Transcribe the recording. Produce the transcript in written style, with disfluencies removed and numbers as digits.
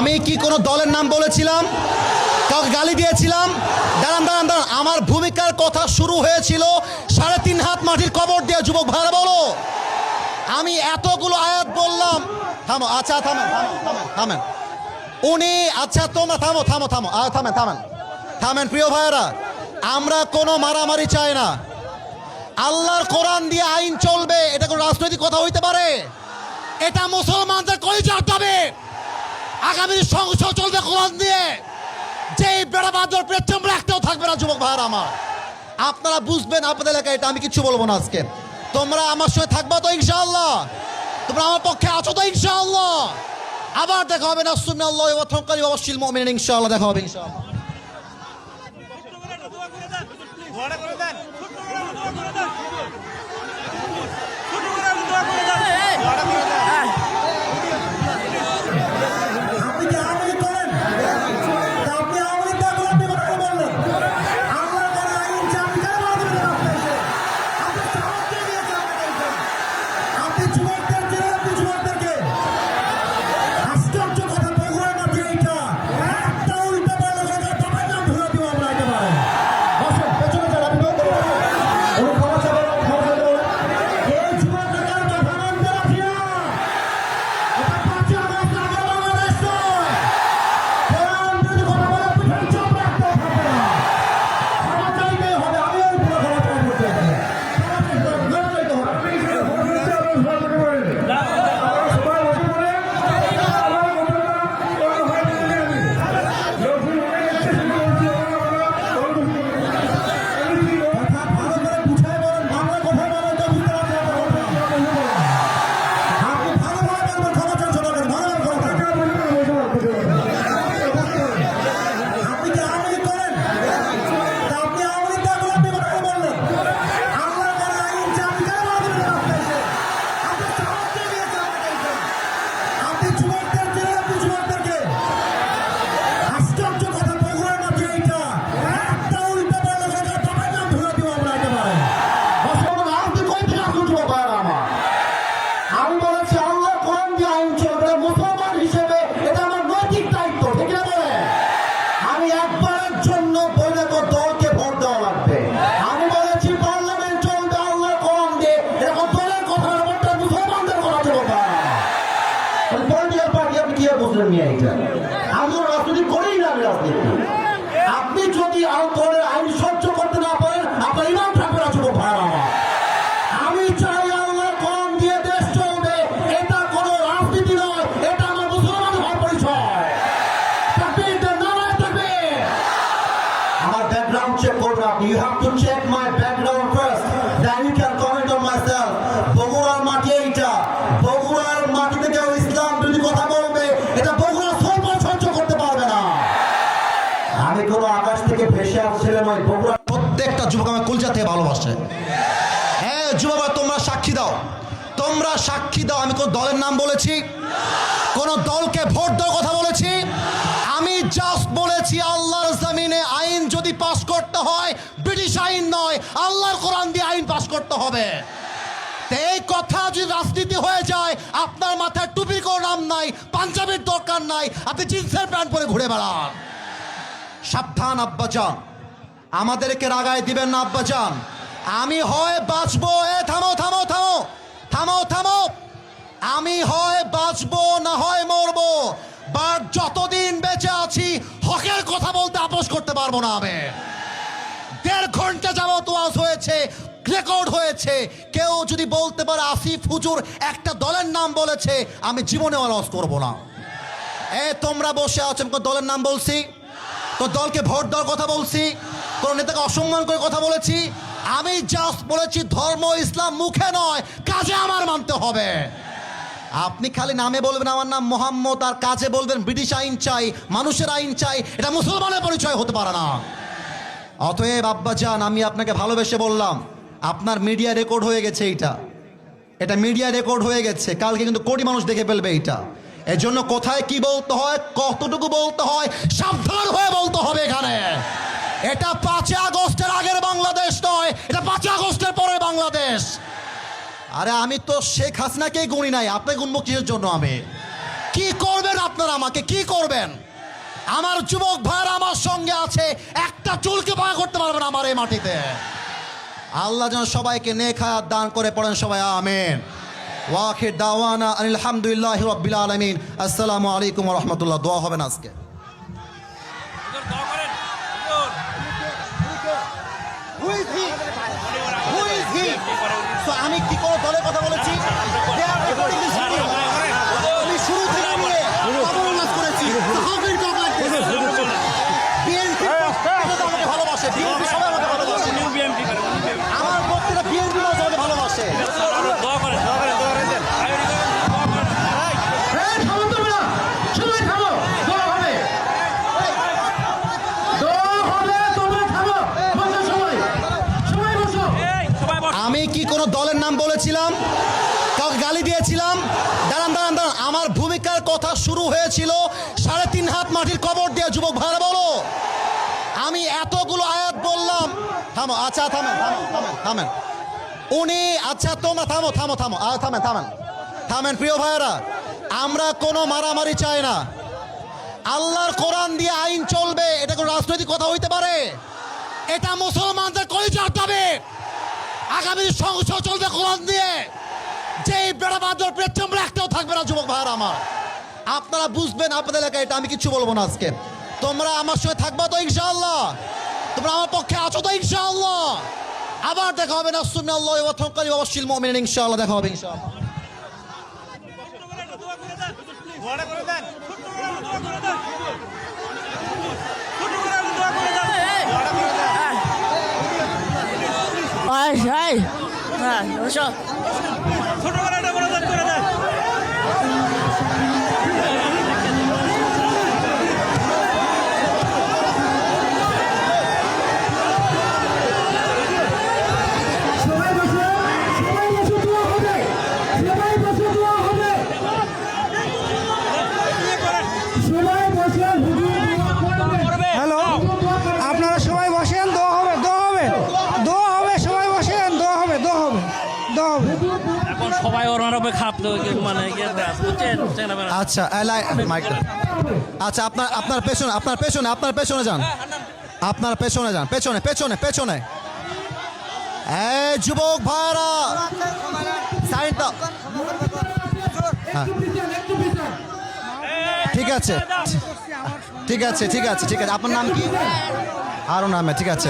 আমি কি কোনো দলের নাম বলেছিলাম? কাউকে গালি দিয়েছিলাম? দাঁড়ান দাঁড়ান দাঁড়ান, আমার ভূমিকার কথা শুরু হয়েছিল 3.5 হাত মাটির কবর দিয়ে। যুবক ভাইরা বলো, আমি এতগুলো আয়াত বললাম। থামো, আচ্ছা থামেন থামেন থামেন থামেন উনি, আচ্ছা তোমরা থামো থামো থামো থামেন থামেন থামেন। প্রিয় ভাইয়েরা, আমরা কোনো মারামারি চাই না। আল্লাহর কোরআন দিয়ে আইন চলবে, এটা কোনো রাজনৈতিক কথা হইতে পারে? এটা মুসলমানদের কলিজার দাবি। আগামী সংসদ চলবে কোরআন দিয়ে। যেই বেড়া বাঁধর পেছন রাখতেও থাকবে না। যুবক ভাইয়েরা আমার, আপনারা বুঝবেন আপনাদের এলাকায়, এটা আমি কিছু বলবো না আজকে। তোমরা আমার সঙ্গে থাকবা তো ইনশাআল্লাহ? তোমরা আমার পক্ষে আছো তো ইনশাআল্লাহ? আবার দেখা হবে না সুন্নাল্লাহি ওয়া তাওয়াক্কালি ওয়া বাশশিরিল মুমিনিন। ইনশাআল্লাহ দেখা হবে ইনশাআল্লাহ। আপনি যদি আইন সহ্য করতে না পারেন, আপনার ইমান থাকবে না। যুবক ভাইরা আমার, আমি চাই আল্লাহ কোরআন দিয়ে দেশ চলবে। এটা কোনো রাজনীতি নয়, এটা আমার মুসলমান হওয়ার পরিচয়। আমার ব্যাকগ্রাউন্ড চেক করবেন আপনি। You have to check my background first, then you can comment on myself. বগুড়ার মাটি এইটা, বগুড়ার মাটিতে কেউ ইসলাম বিরোধী কথা বলবে, এটা বগুড়া সহ্য করতে পারবে না। আমি কোনো আকাশ থেকে ভেসে আসছিলাম নয়। বগুড়ার প্রত্যেকটা যুবক আমার কলিজা থেকে ভালোবাসে। হ্যাঁ যুবক, তোমরা সাক্ষী দাও, তোমরা সাক্ষী দাও। আমি কোন দলের নাম বলেছি? কোন দলকে ভোট দেওয়ার কথা বলেছি? আমি জাস্ট বলেছি আল্লাহর জমিনে আইন যদি পাস করতে হয়, ব্রিটিশ আইন নয়, আল্লাহর কোরআন দিয়ে আইন পাস করতে হবে। এই কথা যদি রাজনীতি হয়ে যায়, আপনার মাথায় টুপির কোনো নাম নাই, পাঞ্জাবির দরকার নাই, আপনি জিন্সের প্যান্ট পরে ঘুরে বেড়ান। সাবধান আব্বাজান, আমাদেরকে রাগায় দিবেন না আব্বাজান। আমি হয় বাঁচবো, থামো থামো থামো থামো থামো, আমি হয় বাঁচবো না হয় মরবো, বাট যতদিন বেঁচে আছি হকের কথা বলতে আপোষ করতে পারবো না। আমি 1.5 ঘন্টা যাবত ওয়াজ হয়েছে, রেকর্ড হয়েছে। কেউ যদি বলতে পারে আসিফ হুজুর একটা দলের নাম বলেছে, আমি জীবনে ওয়াজ করবো না। তোমরা বসে আছো, কোন দলের নাম বলছি? কোন দলকে ভোট দেওয়ার কথা বলছি? কোন নেতাকে অসম্মান করে কথা বলেছি? আমি জাস্ট বলেছি ধর্ম ইসলাম মুখে নয়, কাজে আমার মানতে হবে। আপনি খালি নামে বলবেন আমার নাম মোহাম্মদ, আর কাজে বলবেন ব্রিটিশ আইন চাই, মানুষের আইন চাই, এটা মুসলমানের পরিচয় হতে পারে না। অতএব আব্বাজান, আমি আপনাকে ভালোবেসে বললাম, আপনার মিডিয়া রেকর্ড হয়ে গেছে। এটা মিডিয়া রেকর্ড হয়ে গেছে, কালকে কিন্তু কোটি মানুষ দেখে ফেলবে এইটা। এর জন্য কোথায় কি বলতে হয়, কতটুকু বলতে হয়, সাবধান হয়ে বলতে হবে। এখানে এটা 5 আগস্টের আগের বাংলাদেশ নয়, এটা 5 আগস্টের পরের বাংলাদেশ। আরে আমি তো শেখ হাসিনাকেই গুনি নাই, আপনি গুনবো কিসের জন্য? আমি কি করবেন আপনি? আপনারা আমাকে কি করবেন? আমার যুবক ভাইরা আমার সঙ্গে আছে, একটা চুলকে বাঁকা করতে পারবেন আমার এই মাটিতে। আল্লাহ যেন সবাইকে নেক হায়াত দান করে, পড়েন সবাই আমিন। ওয়াখির দাওয়ানা আলহামদুলিল্লাহি রাব্বিল আলামিন। আসসালামু আলাইকুম ওয়া রাহমাতুল্লাহ। দোয়া হবে না আজকে? আমি কি কোনো দলের কথা বলেছি? আমি শুরু থেকে নিয়ে অবরোধ করেছি। বিএনপি আমাকে ভালোবাসে, বিএনপি সবাই আমাকে ভালোবাসে, আমার বক্তব্য বিএনপি আমাকে ভালোবাসে। আমি কি কোনো দলের নাম বলেছিলাম? কাউকে গালি দিয়েছিলাম? দাঁড়ান দাঁড়ান দাঁড়ান, আমার ভূমিকার কথা শুরু হয়েছিল 3.5 হাত মাটির কবর দিয়ে। যুবক ভাইরা বলো, আমি এতগুলো আয়াত বললাম। থামো, আচ্ছা থামেন থামেন থামেন থামেন উনি, আচ্ছা তোমরা থামো থামো থামো থামেন থামেন থামেন। প্রিয় ভাইয়েরা, আমরা কোনো মারামারি চাই না। আল্লাহর কোরআন দিয়ে আইন চলবে, এটা কোনো রাজনৈতিক কথা হইতে পারে? এটা মুসলমানদের কলিজার দাবি। আগামী সংসদ চলবে কোরআন দিয়ে। যেই বেড়াবাদর পেট্রোল একটাও থাকবে না। যুবক ভাইয়েরা আমার, আপনারা বুঝবেন আপনাদের এলাকায়, এটা আমি কিছু বলবো না আজকে। তোমরা আমার সঙ্গে থাকবা তো ইনশাআল্লাহ? তোমরা আমার পক্ষে আছো তো ইনশাআল্লাহ? আবার দেখা হবে না সুন্নাল্লাহি ওয়া তাওয়াক্কালি ওয়া বাশশিরিল মুমিনিন। ইনশাআল্লাহ দেখা হবে ইনশাআল্লাহ। হ্যালো, আপনারা সবাই বসেন, দোয়া হবে, দোয়া হবে, দোয়া হবে, সবাই বসেন, দোয়া হবে, দোয়া হবে, দোয়া হবে। এখন সবাই ওনার উপরে খাপ মানে বুঝছেন? আচ্ছা আচ্ছা, আপনার পেছনে আপনার পেছনে যান, আপনার পেছনে যান, পেছনে পেছনে পেছনে। এই যুবক ভাইরা, সাইড দাও। হ্যাঁ, ঠিক আছে ঠিক আছে ঠিক আছে ঠিক আছে। আপনার নাম কি? হারুন আহমেদ, ঠিক আছে।